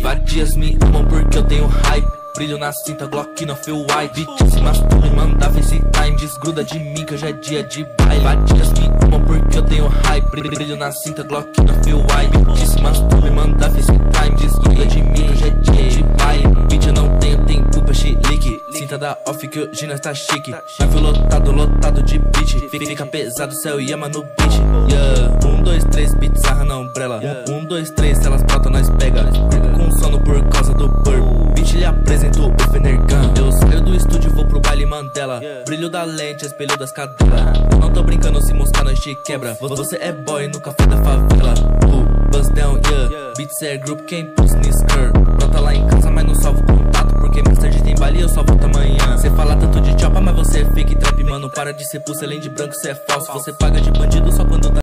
Vários dias me amam porque eu tenho hype. Brilho na cinta, Glock no feel white. Bitch se masturba e manda FaceTime. Desgruda de mim que hoje é dia de baile. Vários dias me amam porque eu tenho hype. Brilho na cinta, Glock no feel white. Bitch se masturba e manda FaceTime. Desgruda de mim que hoje é dia de baile. Bitch eu não tenho tempo pra chilique. Cinta da off que hoje nós tá chique. Navio lotado de beat. Fica pesado, céu e ama no beat. Yeah. 1, 2, 3, beat sarra na umbrella. 1, 2, 3, se elas brotam nós pega. Com sono por causa do burp. Bitch lhe apresento o Fenergan. Eu saio do estúdio, vou pro baile Mandela. Brilho da lente, espelho das cadelas. Eu não tô brincando, se moscar nós te quebra. Você é boy no café da favela. Buzz down, yeah. Beats é group, quem pus no skirt. Brota lá em casa, mas não salvo contato. Porque mais tarde tem baile e eu só volto amanhã. Cê fala tanto de chopa, mas você é fake trap, mano. Para de ser pulso, além de branco, cê é falso. Você paga de bandido só quando tá